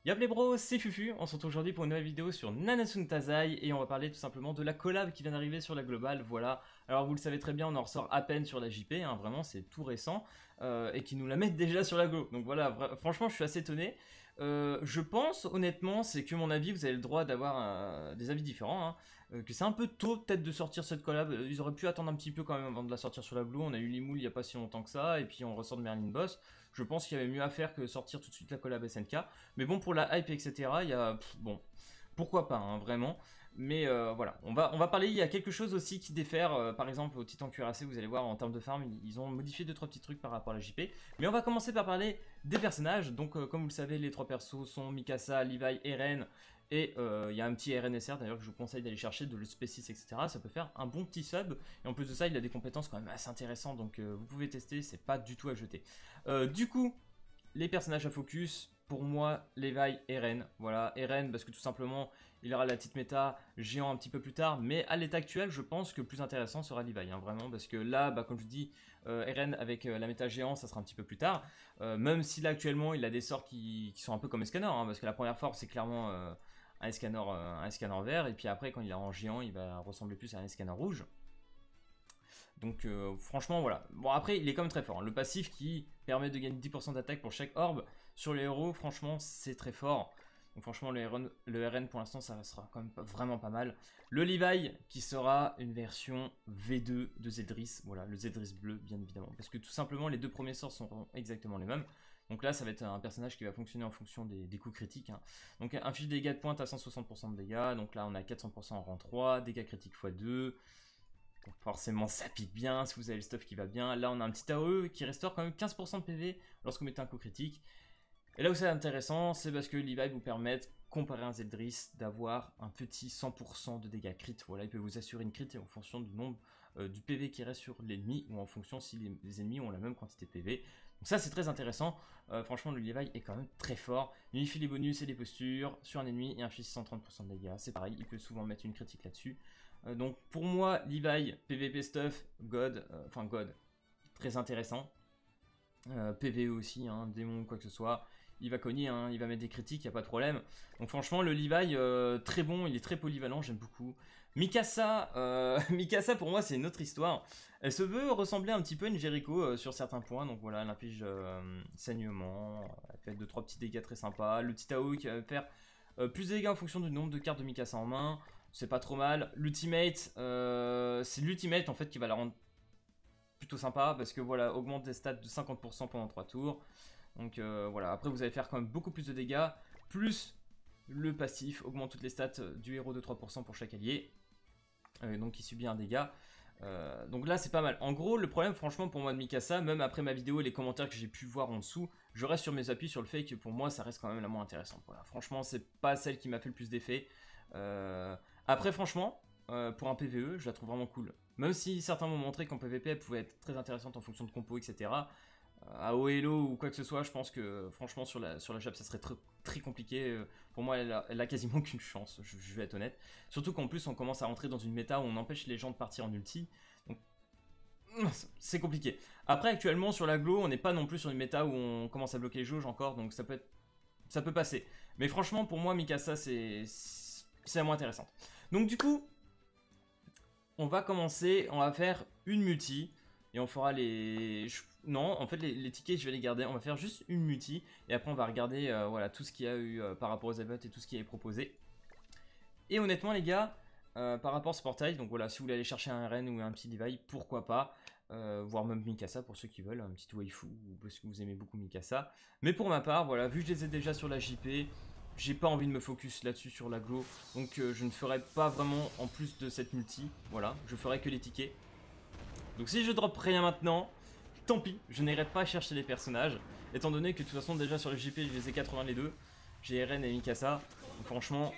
Yop les bros, c'est Fufu, on se retrouve aujourd'hui pour une nouvelle vidéo sur Nanatsu Taizai et on va parler tout simplement de la collab qui vient d'arriver sur la globale, voilà. Alors vous le savez très bien, on en ressort à peine sur la JP, hein, vraiment c'est tout récent, et qui nous la mettent déjà sur la Glo. Donc voilà, franchement je suis assez étonné. Je pense honnêtement, c'est que mon avis, vous avez le droit d'avoir des avis différents, hein, que c'est un peu tôt peut-être de sortir cette collab, ils auraient pu attendre un petit peu quand même avant de la sortir sur la Glo, on a eu Limoul il n'y a pas si longtemps que ça, et puis on ressort de Merlin Boss. Je pense qu'il y avait mieux à faire que sortir tout de suite la collab SNK. Mais bon, pour la hype, etc., il y a... bon, pourquoi pas, hein, vraiment. Mais voilà, on va parler, il y a quelque chose aussi qui diffère, par exemple au Titan Cuirassé, vous allez voir, en termes de farm, ils ont modifié 2-3 petits trucs par rapport à la JP. Mais on va commencer par parler des personnages. Donc comme vous le savez, les trois persos sont Mikasa, Levi, Eren. Et il y a un petit RNSR d'ailleurs que je vous conseille d'aller chercher, de le Species, etc. Ça peut faire un bon petit sub. Et en plus de ça, il a des compétences quand même assez intéressantes. Donc vous pouvez tester, c'est pas du tout à jeter. Du coup, les personnages à focus, pour moi, Levi, Eren. Voilà, Eren parce que tout simplement, il aura la petite méta géant un petit peu plus tard. Mais à l'état actuel, je pense que le plus intéressant sera Levi, hein, vraiment. Parce que là, bah, comme je dis, Eren avec la méta géant, ça sera un petit peu plus tard. Même si là, actuellement, il a des sorts qui sont un peu comme Escanor. Hein, parce que la première force, c'est clairement un Escanor vert. Et puis après, quand il est en géant, il va ressembler plus à un Escanor rouge. Donc franchement voilà. Bon après il est quand même très fort. Hein. Le passif qui permet de gagner 10% d'attaque pour chaque orbe sur les héros, franchement c'est très fort. Donc franchement le RN pour l'instant ça sera quand même vraiment pas mal. Le Levi qui sera une version V2 de Zeldris. Voilà, le Zeldris bleu bien évidemment. Parce que tout simplement les deux premiers sorts sont exactement les mêmes. Donc là ça va être un personnage qui va fonctionner en fonction des coups critiques. Hein. Donc un fiche de dégâts de pointe à 160% de dégâts. Donc là on a 400% en rang 3, dégâts critiques x2. Donc forcément ça pique bien si vous avez le stuff qui va bien. Là on a un petit AOE qui restaure quand même 15% de PV lorsque vous mettez un coup critique. Et là où c'est intéressant, c'est parce que Levi vous permet, comparé à un Zeldris, d'avoir un petit 100% de dégâts crit. Voilà, il peut vous assurer une crit en fonction du nombre du PV qui reste sur l'ennemi, ou en fonction si les ennemis ont la même quantité de PV. Donc ça c'est très intéressant, franchement le Levi est quand même très fort. Il unifie les bonus et les postures sur un ennemi et inflige 130% de dégâts, c'est pareil, il peut souvent mettre une critique là-dessus. Donc pour moi, Levi, PVP stuff, God, très intéressant. PVE aussi, hein, démon, quoi que ce soit. Il va cogner, hein, il va mettre des critiques, il n'y a pas de problème. Donc franchement, le Levi, très bon, il est très polyvalent, j'aime beaucoup. Mikasa, Mikasa pour moi c'est une autre histoire. Elle se veut ressembler un petit peu à une Jericho sur certains points, donc voilà, elle inflige saignement, elle fait 2-3 petits dégâts très sympas. Le petit AO qui va faire plus de dégâts en fonction du nombre de cartes de Mikasa en main, c'est pas trop mal. L'ultimate, c'est l'ultimate en fait qui va la rendre plutôt sympa parce que voilà, augmente les stats de 50% pendant 3 tours. Donc voilà, après vous allez faire quand même beaucoup plus de dégâts, plus le passif augmente toutes les stats du héros de 3% pour chaque allié, donc il subit un dégât. Donc là c'est pas mal. En gros le problème franchement pour moi de Mikasa, même après ma vidéo et les commentaires que j'ai pu voir en dessous, je reste sur mes appuis sur le fait que pour moi ça reste quand même la moins intéressante. Voilà, franchement c'est pas celle qui m'a fait le plus d'effet. Après franchement, pour un PvE je la trouve vraiment cool. Même si certains m'ont montré qu'en PvP elle pouvait être très intéressante en fonction de compos etc. À OLO ou quoi que ce soit, je pense que franchement sur la Jap ça serait très compliqué. Pour moi elle a quasiment qu'une chance, je vais être honnête. Surtout qu'en plus on commence à rentrer dans une méta où on empêche les gens de partir en ulti. Donc c'est compliqué. Après actuellement sur la Glo on n'est pas non plus sur une méta où on commence à bloquer les jauges encore, donc ça peut passer. Mais franchement pour moi Mikasa c'est la moins intéressante. Donc du coup on va commencer, on va faire une multi. Et on fera les... Non, en fait, les tickets, je vais les garder. On va faire juste une multi. Et après, on va regarder voilà, tout ce qu'il y a eu par rapport aux events et tout ce qui est proposé. Et honnêtement, les gars, par rapport à ce portail, donc voilà, si vous voulez aller chercher un RN ou un petit Levi, pourquoi pas. Voire même Mikasa pour ceux qui veulent, un petit waifu, ou parce que vous aimez beaucoup Mikasa. Mais pour ma part, voilà, vu que je les ai déjà sur la JP, j'ai pas envie de me focus là-dessus sur la Glo. Donc je ne ferai pas vraiment en plus de cette multi. Voilà, je ferai que les tickets. Donc si je drop rien maintenant, tant pis, je n'irai pas chercher les personnages, étant donné que de toute façon déjà sur le JP je les ai 80 les deux, j'ai Eren et Mikasa, donc franchement,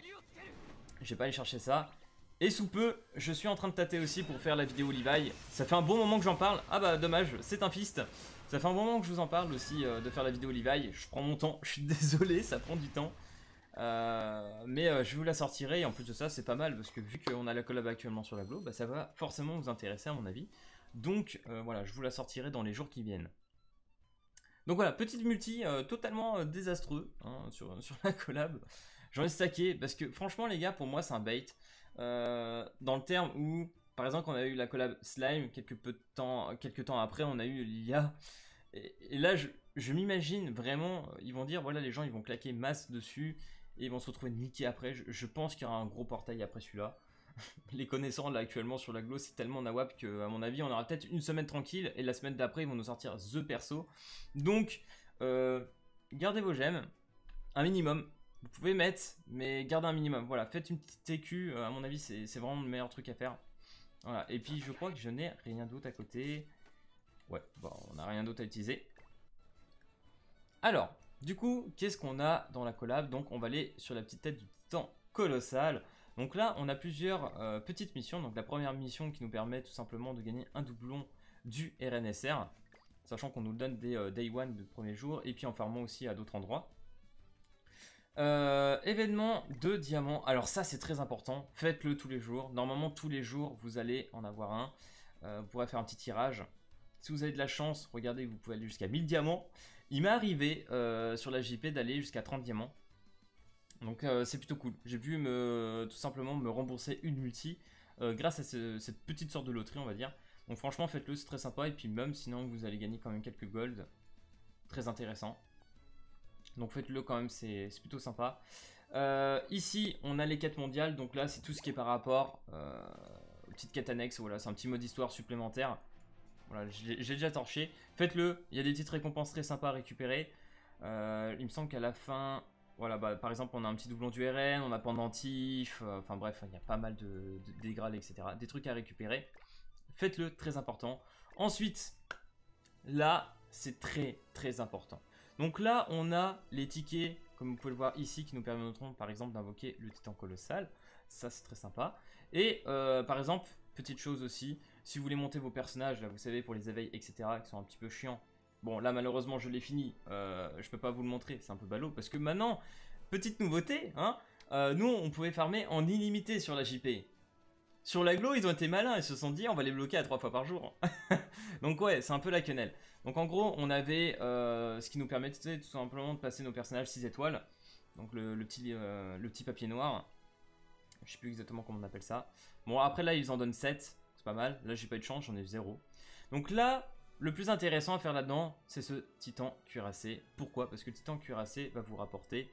je vais pas aller chercher ça. Et sous peu, je suis en train de tâter aussi pour faire la vidéo Levi, ça fait un bon moment que j'en parle, ah bah dommage, c'est un fist, ça fait un bon moment que je vous en parle aussi de faire la vidéo Levi, je prends mon temps, je suis désolé, ça prend du temps. Je vous la sortirai et en plus de ça c'est pas mal parce que vu qu'on a la collab actuellement sur la Glo, bah, ça va forcément vous intéresser à mon avis. Donc voilà, je vous la sortirai dans les jours qui viennent. Donc voilà, petite multi totalement désastreux hein, sur la collab. J'en ai stacké parce que franchement les gars, pour moi c'est un bait. Dans le terme où, par exemple, quand on a eu la collab Slime, quelques temps après, on a eu l'IA. Et là, je m'imagine vraiment, ils vont dire, voilà, les gens, ils vont claquer masse dessus et ils vont se retrouver niqués après. Je pense qu'il y aura un gros portail après celui-là. Les connaissants, là, actuellement, sur la Glo, c'est tellement nawap que, à mon avis, on aura peut-être une semaine tranquille et la semaine d'après, ils vont nous sortir The Perso. Donc, gardez vos gemmes, un minimum. Vous pouvez mettre, mais gardez un minimum. Voilà, faites une petite TQ, à mon avis, c'est vraiment le meilleur truc à faire. Voilà, et puis je crois que je n'ai rien d'autre à côté. Ouais, bon, on n'a rien d'autre à utiliser. Alors, du coup, qu'est-ce qu'on a dans la collab? Donc, on va aller sur la petite tête du titan colossal. Donc là, on a plusieurs petites missions. Donc, la première mission qui nous permet tout simplement de gagner un doublon du RNSR. Sachant qu'on nous le donne des Day One de premier jour. Et puis en farmant aussi à d'autres endroits. Événement de diamants. Alors ça c'est très important, faites-le tous les jours. Normalement tous les jours vous allez en avoir un. Vous pourrez faire un petit tirage. Si vous avez de la chance, regardez, vous pouvez aller jusqu'à 1000 diamants. Il m'est arrivé sur la JP d'aller jusqu'à 30 diamants. Donc c'est plutôt cool. J'ai pu tout simplement me rembourser une multi grâce à cette petite sorte de loterie on va dire. Donc franchement faites-le, c'est très sympa. Et puis même sinon vous allez gagner quand même quelques golds. Très intéressant. Donc faites-le quand même, c'est plutôt sympa. Ici, on a les quêtes mondiales. Donc là, c'est tout ce qui est par rapport aux petites quêtes annexes. Voilà, c'est un petit mode histoire supplémentaire. Voilà, j'ai déjà torché. Faites-le, il y a des petites récompenses très sympas à récupérer. Il me semble qu'à la fin... Voilà, bah, par exemple, on a un petit doublon du RN, on a pendentif. Enfin bref, il y a pas mal de dégrades, etc. Des trucs à récupérer. Faites-le, très important. Ensuite, là, c'est très très important. Donc là, on a les tickets, comme vous pouvez le voir ici, qui nous permettront par exemple d'invoquer le titan colossal. Ça, c'est très sympa. Et par exemple, petite chose aussi, si vous voulez monter vos personnages, là, vous savez, pour les éveils, etc., qui sont un petit peu chiants. Bon, là, malheureusement, je l'ai fini. Je peux pas vous le montrer, c'est un peu ballot. Parce que maintenant, petite nouveauté, hein, nous, on pouvait farmer en illimité sur la JP. Sur la Glo, ils ont été malins, ils se sont dit on va les bloquer à 3 fois par jour. Donc ouais, c'est un peu la quenelle. Donc en gros, on avait ce qui nous permettait tout simplement de passer nos personnages 6 étoiles. Donc le petit papier noir. Je sais plus exactement comment on appelle ça. Bon, après là, ils en donnent 7. C'est pas mal. Là, j'ai pas eu de chance, j'en ai eu 0. Donc là, le plus intéressant à faire là-dedans, c'est ce titan cuirassé. Pourquoi? Parce que le titan cuirassé va vous rapporter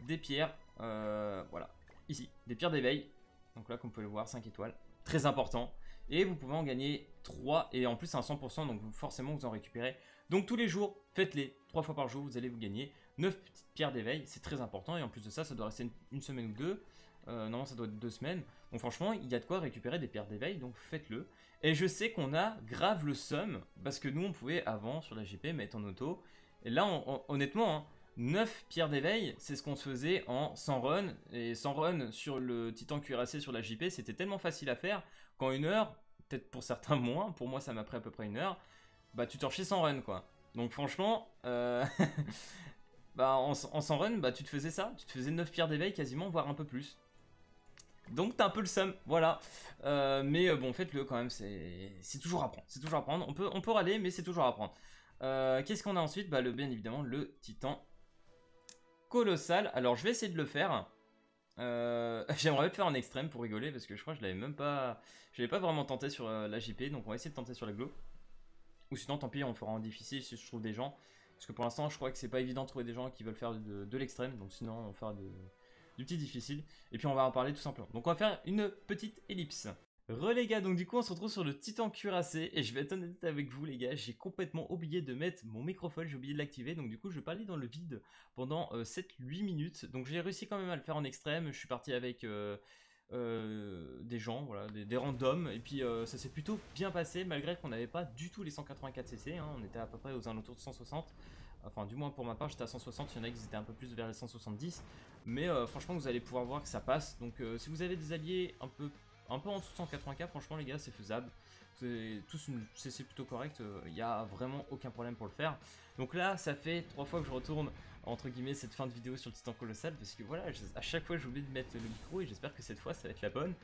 des pierres. Voilà, ici, des pierres d'éveil. Donc là, comme vous pouvez le voir, 5 étoiles. Très important. Et vous pouvez en gagner 3. Et en plus, c'est un 100%. Donc forcément, vous en récupérez. Donc tous les jours, faites-les. 3 fois par jour, vous allez vous gagner 9 petites pierres d'éveil. C'est très important. Et en plus de ça, ça doit rester une semaine ou deux. Non, ça doit être 2 semaines. Donc franchement, il y a de quoi récupérer des pierres d'éveil. Donc faites-le. Et je sais qu'on a grave le seum. Parce que nous, on pouvait avant, sur la JP, mettre en auto. Et là, honnêtement... Hein, 9 pierres d'éveil, c'est ce qu'on se faisait en 100 runs. Et 100 runs sur le titan cuirassé sur la JP, c'était tellement facile à faire qu'en 1 heure, peut-être pour certains moins, pour moi ça m'a pris à peu près 1 heure, bah tu torchais 100 runs quoi. Donc franchement, bah, en 100 runs, bah, tu te faisait ça, tu te faisais 9 pierres d'éveil quasiment, voire un peu plus. Donc t'as un peu le seum, voilà. Mais bon, faites-le quand même, c'est toujours à prendre. C'est toujours à prendre. On peut râler, mais c'est toujours à prendre. Qu'est-ce qu'on a ensuite? Bah, bien évidemment, le titan colossal. Alors je vais essayer de le faire. J'aimerais le faire en extrême pour rigoler parce que je crois que je l'avais même pas. Je l'avais pas vraiment tenté sur la JP, donc on va essayer de tenter sur la Glo. Ou sinon tant pis, on fera en difficile si je trouve des gens. Parce que pour l'instant je crois que c'est pas évident de trouver des gens qui veulent faire de l'extrême, donc sinon on fera du petit difficile. Et puis on va en parler tout simplement. Donc on va faire une petite ellipse. Les gars, donc du coup on se retrouve sur le titan cuirassé et je vais être honnête avec vous les gars, j'ai complètement oublié de mettre mon microphone, j'ai oublié de l'activer, donc du coup je vais parler dans le vide pendant 7-8 minutes, donc j'ai réussi quand même à le faire en extrême, je suis parti avec des gens, voilà, des randoms, et puis ça s'est plutôt bien passé malgré qu'on n'avait pas du tout les 184 cc, hein, on était à peu près aux alentours de 160, enfin du moins pour ma part j'étais à 160, il y en a qui étaient un peu plus vers les 170, mais franchement vous allez pouvoir voir que ça passe, donc si vous avez des alliés un peu en dessous de 180k, franchement les gars c'est faisable, c'est plutôt correct, il n'y a vraiment aucun problème pour le faire. Donc là ça fait 3 fois que je retourne entre guillemets cette fin de vidéo sur le titan colossal parce que voilà, à chaque fois j'oublie de mettre le micro et j'espère que cette fois ça va être la bonne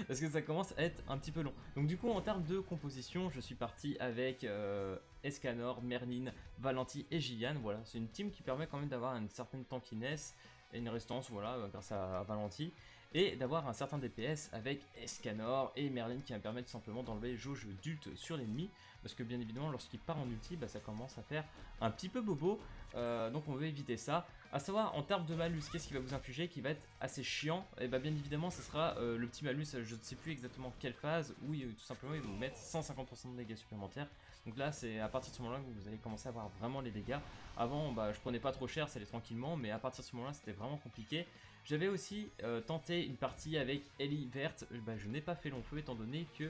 parce que ça commence à être un petit peu long. Donc du coup en termes de composition je suis parti avec Escanor, Merlin, Valenti et Gillian. Voilà, c'est une team qui permet quand même d'avoir une certaine tankiness et une résistance, voilà, grâce à Valenti. Et d'avoir un certain DPS avec Escanor et Merlin qui va permettre simplement d'enlever les jauges d'ult sur l'ennemi. Parce que bien évidemment, lorsqu'il part en ulti, bah, ça commence à faire un petit peu bobo. Donc on veut éviter ça. A savoir, en termes de malus, qu'est-ce qui va vous infliger qui va être assez chiant? Et bah bien évidemment, ce sera le petit malus, je ne sais plus exactement quelle phase, où tout simplement il va vous mettre 150% de dégâts supplémentaires. Donc là, c'est à partir de ce moment-là que vous allez commencer à avoir vraiment les dégâts. Avant, bah, je prenais pas trop cher, ça allait tranquillement, mais à partir de ce moment-là, c'était vraiment compliqué. J'avais aussi tenté une partie avec Ellie verte, bah, je n'ai pas fait long feu étant donné que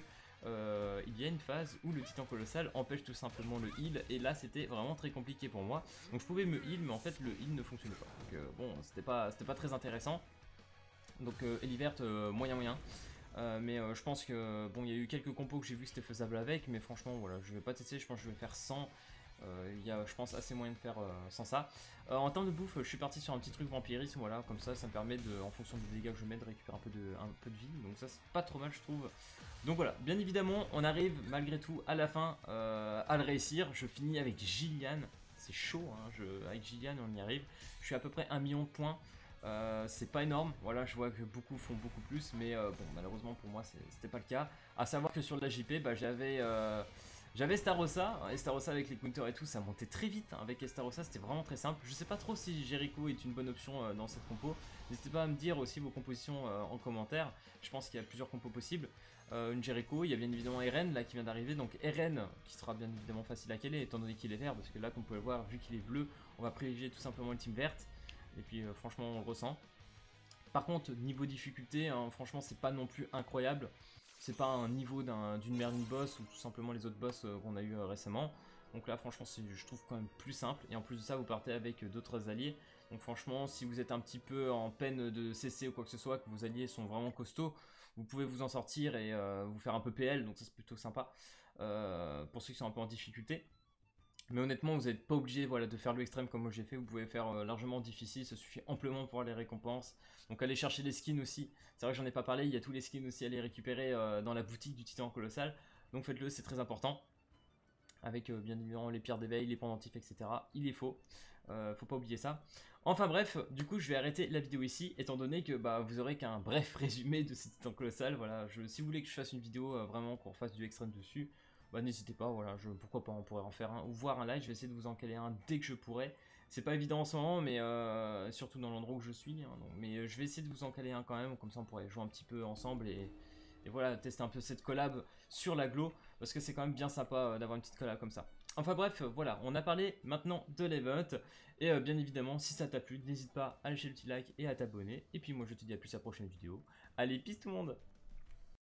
il y a une phase où le titan colossal empêche tout simplement le heal, et là c'était vraiment très compliqué pour moi. Donc je pouvais me heal, mais en fait le heal ne fonctionnait pas. Donc bon, c'était pas très intéressant. Donc Ellie verte, moyen. Mais je pense que bon, il y a eu quelques compos que j'ai vu que c'était faisable avec, mais franchement voilà, je vais pas tester, je pense que je vais faire 100. Il y a, je pense, assez moyen de faire sans ça. En termes de bouffe, je suis parti sur un petit truc vampirisme, voilà, comme ça me permet de, en fonction des dégâts que je mets, de récupérer un peu de vie, donc ça c'est pas trop mal je trouve. Donc voilà, bien évidemment on arrive malgré tout à la fin à le réussir. Je finis avec Gillian, c'est chaud, hein, avec Gillian on y arrive. Je suis à peu près 1 million de points. C'est pas énorme, voilà, je vois que beaucoup font beaucoup plus, mais bon, malheureusement pour moi c'était pas le cas. A savoir que sur la JP, bah, j'avais Starossa, et Starossa avec les counters et tout, ça montait très vite. Hein. Avec Starossa, c'était vraiment très simple. Je sais pas trop si Jericho est une bonne option dans cette compo. N'hésitez pas à me dire aussi vos compositions en commentaire. Je pense qu'il y a plusieurs compos possibles. Une Jericho, il y a bien évidemment Eren là qui vient d'arriver. Donc Eren qui sera bien évidemment facile à caler étant donné qu'il est vert. Parce que là, comme vous pouvez le voir, vu qu'il est bleu, on va privilégier tout simplement une team verte. Et puis franchement, on le ressent. Par contre, niveau difficulté, hein, franchement, c'est pas non plus incroyable. C'est pas un niveau d'une Merlin boss ou tout simplement les autres boss qu'on a eu récemment. Donc là franchement je trouve quand même plus simple. Et en plus de ça vous partez avec d'autres alliés. Donc franchement si vous êtes un petit peu en peine de CC ou quoi que ce soit, que vos alliés sont vraiment costauds, vous pouvez vous en sortir et vous faire un peu PL. Donc ça c'est plutôt sympa pour ceux qui sont un peu en difficulté. Mais honnêtement, vous n'êtes pas obligé voilà, de faire le extrême comme moi j'ai fait, vous pouvez faire largement difficile, ça suffit amplement pour les récompenses. Donc allez chercher les skins aussi, c'est vrai que j'en ai pas parlé, il y a tous les skins aussi à les récupérer dans la boutique du Titan Colossal. Donc faites-le, c'est très important. Avec bien évidemment les pierres d'éveil, les pendentifs, etc. Il est faux, faut pas oublier ça. Enfin bref, du coup je vais arrêter la vidéo ici, étant donné que bah, vous aurez qu'un bref résumé de ce Titan Colossal. Voilà, si vous voulez que je fasse une vidéo vraiment qu'on fasse du extrême dessus, bah, n'hésitez pas, voilà, pourquoi pas, on pourrait en faire un, ou voir un live, je vais essayer de vous en caler un dès que je pourrai. C'est pas évident en ce moment, mais surtout dans l'endroit où je suis, hein, donc, mais je vais essayer de vous en caler un quand même, comme ça on pourrait jouer un petit peu ensemble et voilà, tester un peu cette collab sur la Glo, parce que c'est quand même bien sympa d'avoir une petite collab comme ça. Enfin bref, voilà, on a parlé maintenant de l'event, et bien évidemment, si ça t'a plu, n'hésite pas à lâcher le petit like et à t'abonner, et puis moi je te dis à plus à la prochaine vidéo. Allez, peace tout le monde!